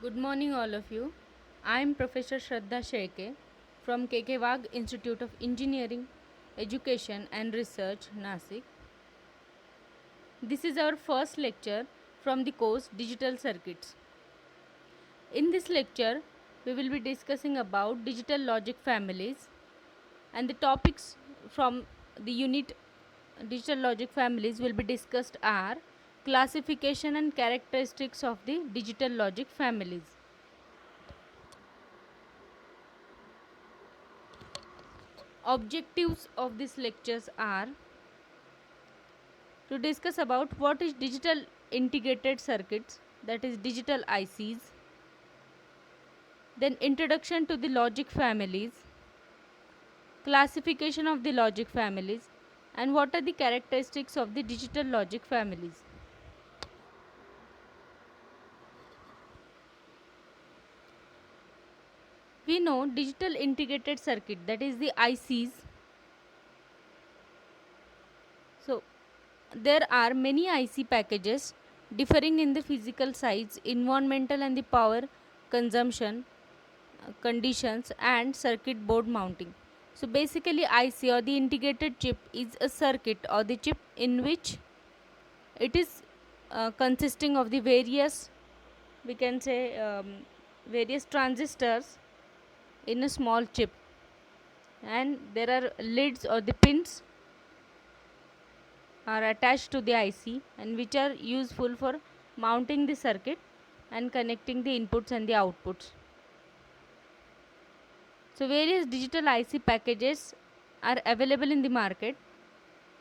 Good morning, all of you. I am Professor Shraddha Sheke from KK Wag Institute of Engineering, Education and Research, Nasik. This is our first lecture from the course Digital Circuits. In this lecture, we will be discussing about digital logic families, and the topics from the unit digital logic families will be discussed are classification and characteristics of the digital logic families. Objectives of these lectures are to discuss about what is digital integrated circuits, that is digital ICs, then introduction to the logic families, classification of the logic families, and what are the characteristics of the digital logic families. We know digital integrated circuit, that is the ICs. So there are many IC packages differing in the physical size, environmental and the power consumption conditions, and circuit board mounting. So basically IC or the integrated chip is a circuit or the chip in which it is consisting of the various, we can say, various transistors in a small chip, and there are lids or the pins are attached to the IC and which are useful for mounting the circuit and connecting the inputs and the outputs. So various digital IC packages are available in the market.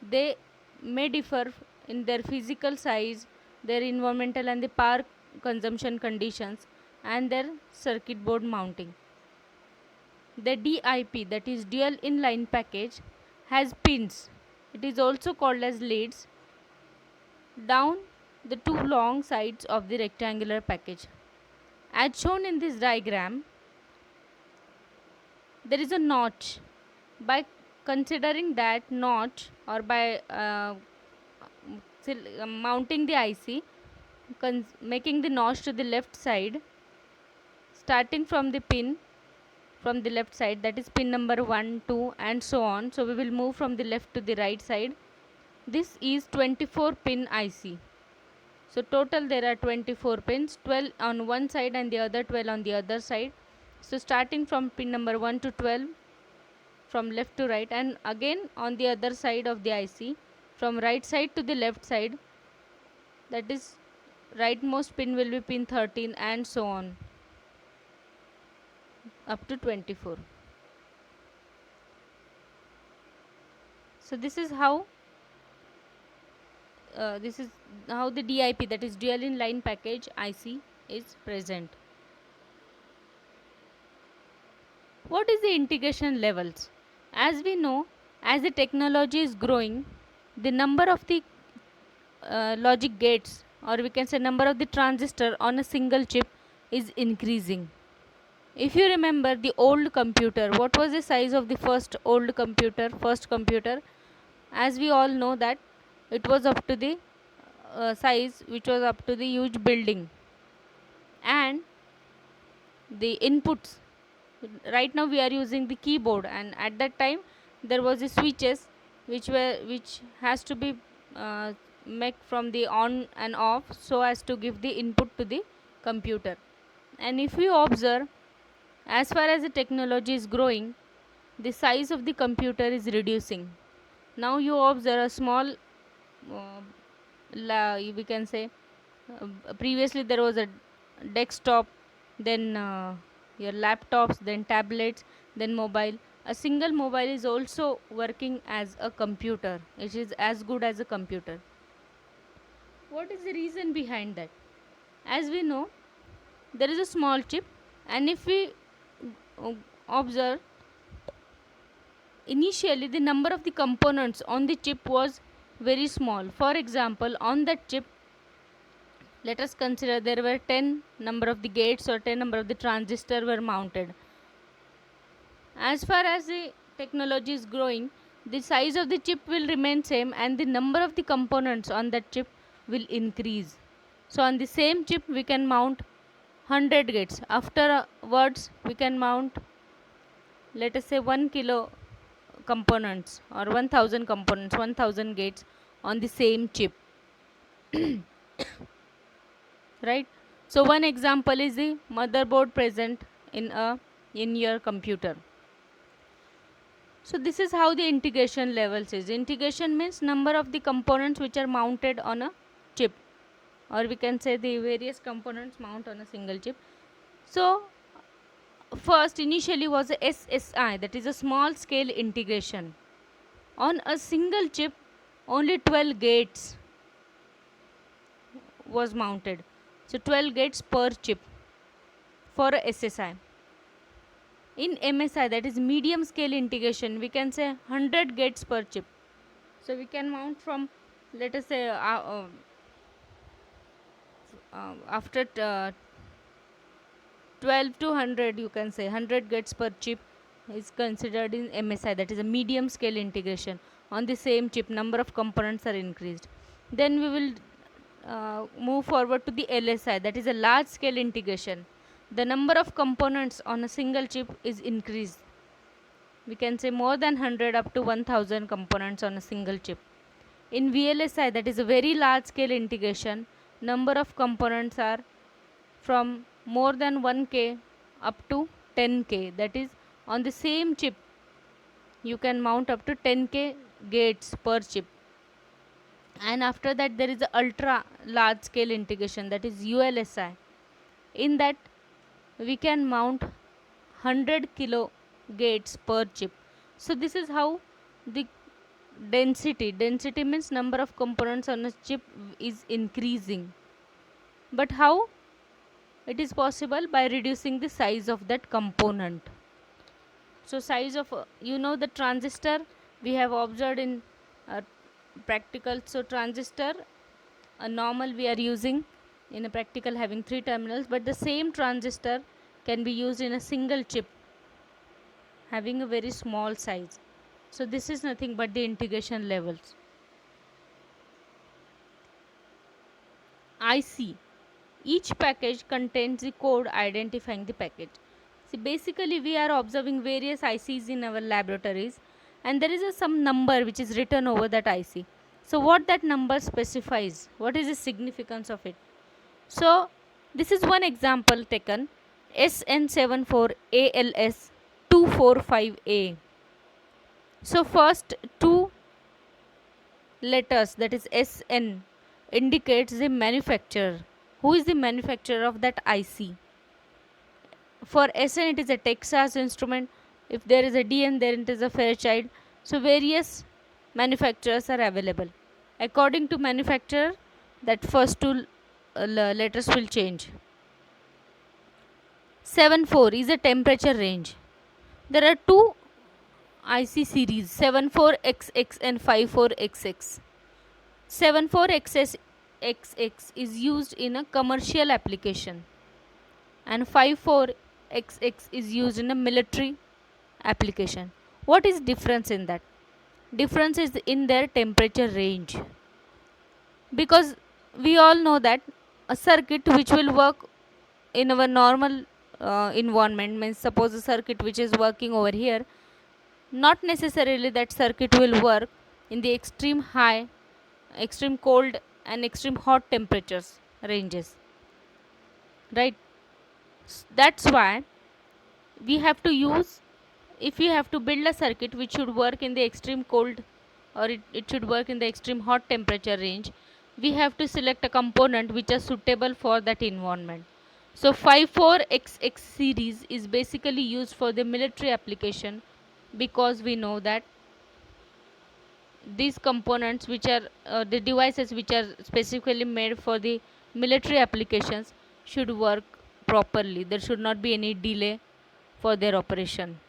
They may differ in their physical size, their environmental and the power consumption conditions, and their circuit board mounting. The DIP, that is dual inline package, has pins. It is also called as leads down the two long sides of the rectangular package. As shown in this diagram, there is a notch. By considering that notch, or by mounting the IC, making the notch to the left side, starting from the pin from the left side, that is pin number 1, 2 and so on. So we will move from the left to the right side. This is 24 pin IC. So total there are 24 pins, 12 on one side and the other 12 on the other side. So starting from pin number 1 to 12 from left to right, and again on the other side of the IC from right side to the left side, that is rightmost pin will be pin 13 and so on up to 24. So this is how the DIP, that is dual in line package IC, is present. What is the integration levels? As we know, as the technology is growing, the number of the logic gates, or we can say number of the transistor on a single chip, is increasing. If you remember the old computer, what was the size of the first computer? As we all know that it was up to the size which was up to the huge building, and the inputs, right now we are using the keyboard, and at that time there was the switches which has to be make from the on and off so as to give the input to the computer. And if you observe, as far as the technology is growing, the size of the computer is reducing. Now you observe a small we can say, previously there was a desktop, then your laptops, then tablets, then mobile. A single mobile is also working as a computer. It is as good as a computer. What is the reason behind that? As we know, there is a small chip, and if we uh, observe, initially the number of the components on the chip was very small. For example, on that chip, let us consider there were 10 number of the gates or 10 number of the transistor were mounted. As far as the technology is growing, the size of the chip will remain same and the number of the components on that chip will increase. So on the same chip we can mount 100 gates. Afterwards we can mount, let us say, 1 kilo components or 1000 components, 1000 gates on the same chip. Right. So one example is the motherboard present in your computer. So this is how the integration levels is. Integration means number of the components which are mounted on a chip, or we can say the various components mount on a single chip. So first initially was a SSI, that is a small scale integration. On a single chip only 12 gates was mounted. So 12 gates per chip for a SSI. In MSI, that is medium scale integration, we can say 100 gates per chip. So we can mount from, let us say, after 12 to 100, you can say 100 gates per chip is considered in MSI, that is a medium scale integration. On the same chip number of components are increased. Then we will move forward to the LSI, that is a large scale integration. The number of components on a single chip is increased. We can say more than 100 up to 1000 components on a single chip. In VLSI, that is a very large scale integration, number of components are from more than 1k up to 10k, that is on the same chip you can mount up to 10k gates per chip. And after that there is a ultra large scale integration, that is ULSI. In that we can mount 100 kilo gates per chip. So this is how the density means number of components on a chip is increasing. But how it is possible? By reducing the size of that component. So size of the transistor we have observed in practical. So transistor, a normal we are using in a practical having 3 terminals, but the same transistor can be used in a single chip having a very small size. So this is nothing but the integration levels. IC, each package contains the code identifying the package. See, basically we are observing various ICs in our laboratories, and there is some number which is written over that IC. So what that number specifies, what is the significance of it? So this is one example taken, SN74ALS245A. So first two letters, that is SN, indicates the manufacturer. Who is the manufacturer of that IC? For SN it is a Texas Instrument. If there is a DN, then it is a Fairchild. So various manufacturers are available. According to manufacturer, that first two letters will change. 74 is a temperature range. There are two IC series, 74XX and 54XX. 74XX is used in a commercial application, and 54XX is used in a military application. What is difference in that? Difference is in their temperature range, because we all know that a circuit which will work in our normal environment, means suppose a circuit which is working over here, not necessarily that circuit will work in the extreme high, extreme cold and extreme hot temperatures ranges, right? That's why we have to use, if we have to build a circuit which should work in the extreme cold, or it should work in the extreme hot temperature range, we have to select a component which are suitable for that environment. So 54XX series is basically used for the military application, because we know that these components which are the devices which are specifically made for the military applications should work properly. There should not be any delay for their operation.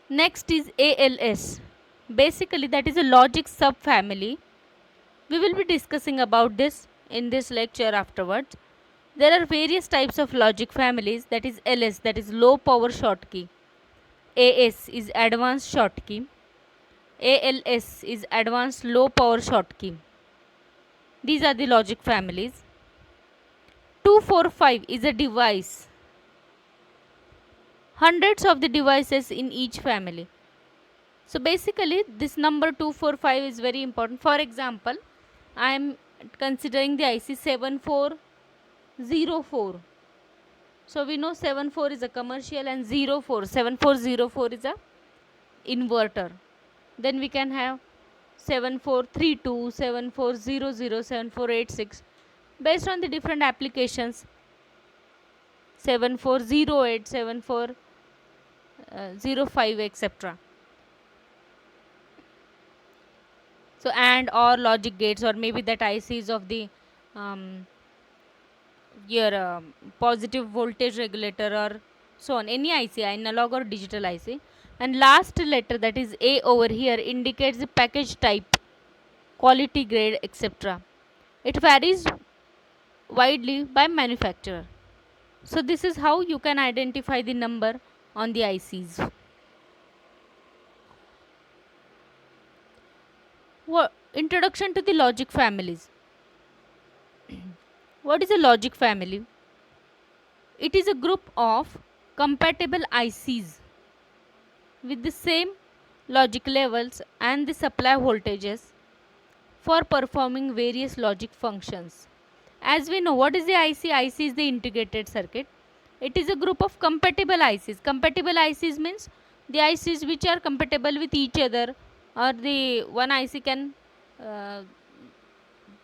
Next is ALS. Basically that is a logic subfamily. We will be discussing about this in this lecture afterwards. There are various types of logic families, that is LS, that is low power Schottky. AS is advanced Schottky. ALS is advanced low power Schottky. These are the logic families. Two 245 is a device. Hundreds of the devices in each family. So basically this number 245 is very important. For example, I am considering the IC 7404. So we know 74 is a commercial and 7404 is a inverter. Then we can have 7432, 7400, 7486 based on the different applications. 7408, 7405, etc. So and or logic gates, or maybe that ICs of the your positive voltage regulator, or so on, any IC, analog or digital IC. And last letter, that is A over here, indicates the package type, quality grade, etc. It varies widely by manufacturer. So this is how you can identify the number on the ICs. Introduction to the logic families. What is a logic family? It is a group of compatible ICs with the same logic levels and the supply voltages for performing various logic functions. As we know, what is the IC? IC is the integrated circuit. It is a group of compatible ICs. Compatible ICs means the ICs which are compatible with each other, or the one IC can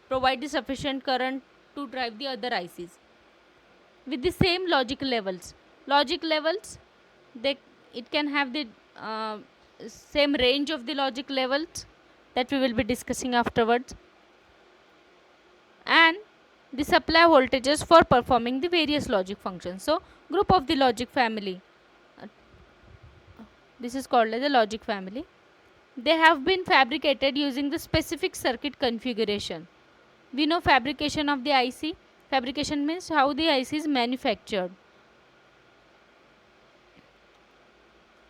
provide the sufficient current to drive the other ICs with the same logic levels. Logic levels, it can have the same range of the logic levels that we will be discussing afterwards, and the supply voltages for performing the various logic functions. So group of the logic family, this is called as a logic family. They have been fabricated using the specific circuit configuration. We know fabrication of the IC. Fabrication means how the IC is manufactured.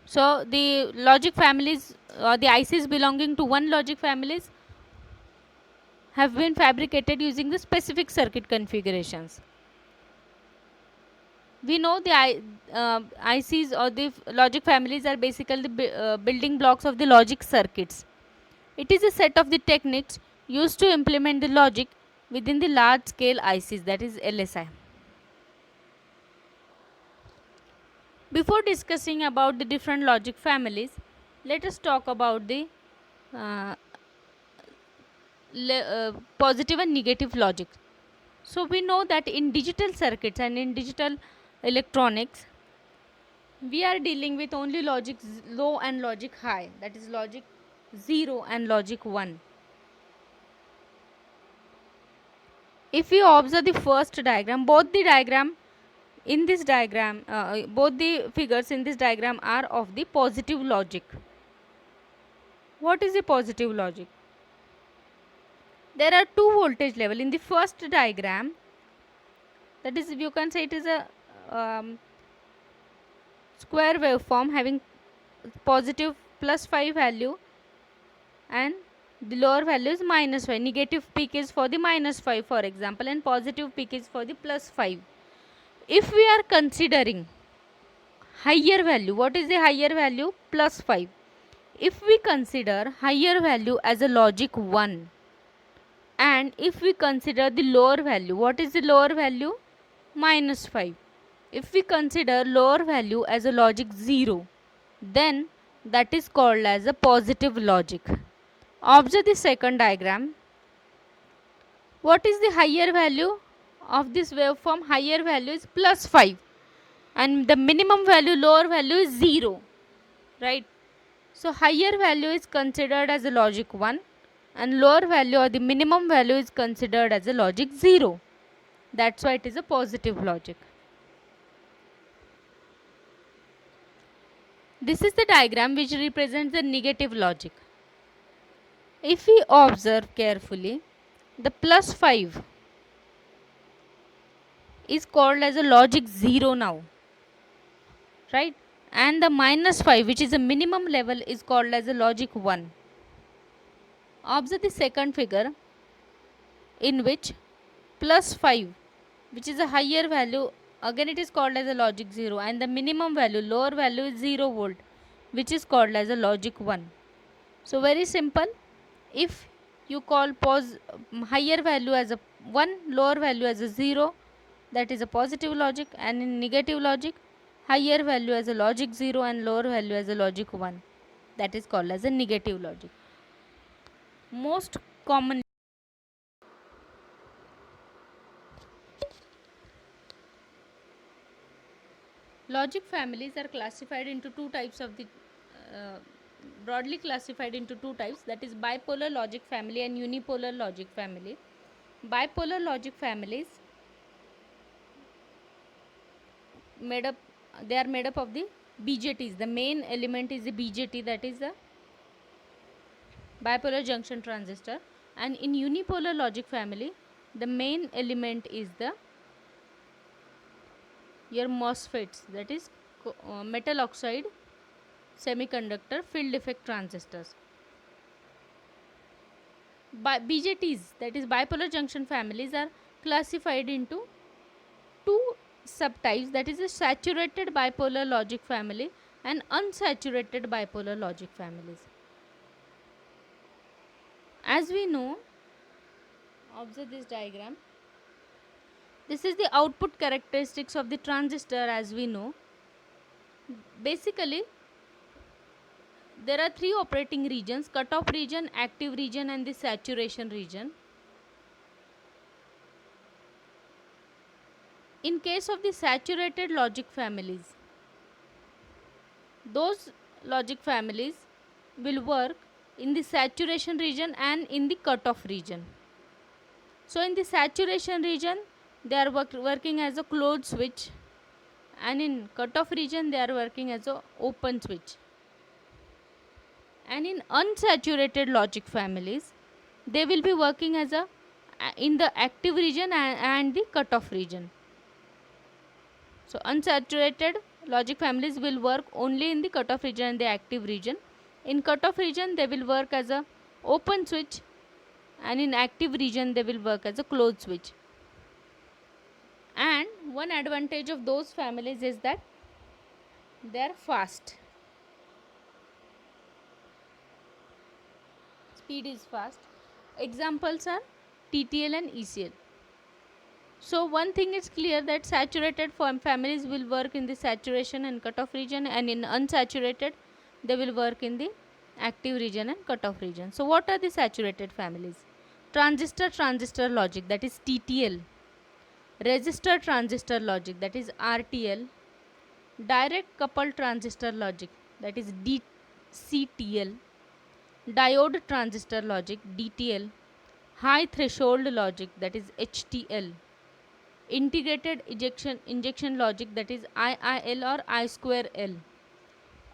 So the logic families, or the ICs belonging to one logic families, have been fabricated using the specific circuit configurations. We know the ICs or the logic families are basically the building blocks of the logic circuits. It is a set of the techniques used to implement the logic within the large scale ICs, that is LSI. Before discussing about the different logic families, let us talk about the positive and negative logic. So we know that in digital circuits and in digital electronics, we are dealing with only logic low and logic high, that is logic 0 and logic 1. If we observe the first diagram, both the figures in this diagram are of the positive logic. What is the positive logic? There are two voltage level in the first diagram, that is, you can say it is a square waveform having positive +5 value, and the lower value is -5. Negative peak is for the -5, for example, and positive peak is for the +5. If we are considering higher value, what is the higher value? +5. If we consider higher value as a logic 1, and if we consider the lower value, what is the lower value? -5. If we consider lower value as a logic 0, then that is called as a positive logic. Observe the second diagram. What is the higher value of this waveform? Higher value is +5, and the minimum value, lower value, is 0, right? So higher value is considered as a logic 1, and lower value, or the minimum value, is considered as a logic 0. That's why it is a positive logic. This is the diagram which represents the negative logic. If we observe carefully, the +5 is called as a logic 0 now, right? And the -5, which is a minimum level, is called as a logic 1. Observe the second figure, in which +5, which is a higher value, again it is called as a logic 0, and the minimum value, lower value is 0 volt, which is called as a logic 1. So very simple. If you call higher value as a 1, lower value as a 0, that is a positive logic, and in negative logic, higher value as a logic 0 and lower value as a logic 1, that is called as a negative logic. Most common logic families are classified into two types of the uh, broadly classified into two types, that is bipolar logic family and unipolar logic family. Bipolar logic families made up they are made up of the BJTs. The main element is the BJT, that is the bipolar junction transistor, and in unipolar logic family the main element is the your MOSFETs, that is metal oxide semiconductor field effect transistors. BJTs, that is bipolar junction families, are classified into two subtypes, that is a saturated bipolar logic family and unsaturated bipolar logic families. As we know, observe this diagram. This is the output characteristics of the transistor. As we know, basically there are three operating regions: cutoff region, active region, and the saturation region. In case of the saturated logic families, those logic families will work in the saturation region and in the cutoff region. So in the saturation region they are working as a closed switch, and in cutoff region they are working as a open switch. And in unsaturated logic families they will be working as a in the active region and the cutoff region. So unsaturated logic families will work only in the cutoff region and the active region. In cutoff region they will work as a open switch, and in active region they will work as a closed switch. And one advantage of those families is that they are fast. Speed is fast. Examples are TTL and ECL. So one thing is clear, that saturated families will work in the saturation and cutoff region, and in unsaturated they will work in the active region and cutoff region. So what are the saturated families? Transistor logic, that is TTL. Resistor transistor logic, that is RTL. Direct coupled transistor logic, that is DCTL. Diode transistor logic, DTL. High threshold logic, that is HTL. Integrated injection logic, that is IIL or I2L.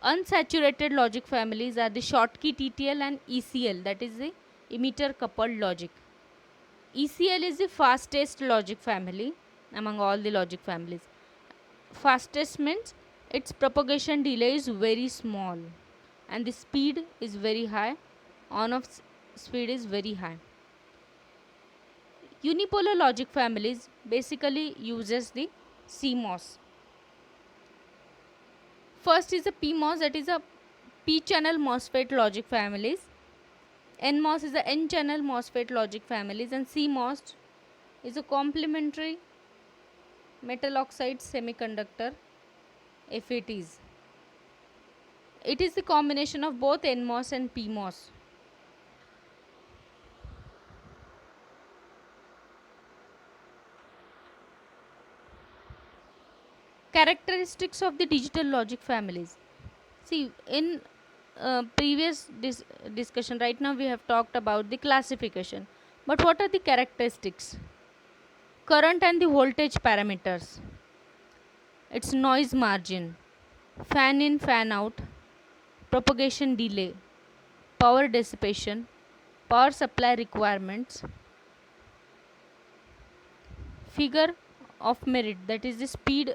Unsaturated logic families are the Schottky TTL and ECL, that is the emitter coupled logic. ECL is the fastest logic family among all the logic families. Fastest means its propagation delay is very small and the speed is very high, on off speed is very high. Unipolar logic families basically uses the CMOS. First is a PMOS, that is a P-channel MOSFET logic families. NMOS is the N-channel MOSFET logic families, and CMOS is a complementary metal oxide semiconductor FETs. It is the combination of both NMOS and PMOS. Characteristics of the digital logic families. See, in previous discussion, right now we have talked about the classification, but what are the characteristics? Current and the voltage parameters, its noise margin, fan in fan out, propagation delay, power dissipation, power supply requirements, figure of merit, that is the speed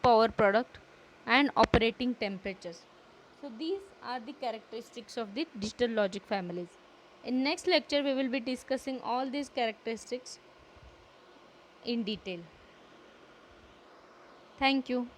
power product, and operating temperatures. So these are the characteristics of the digital logic families. In next lecture we will be discussing all these characteristics in detail. Thank you.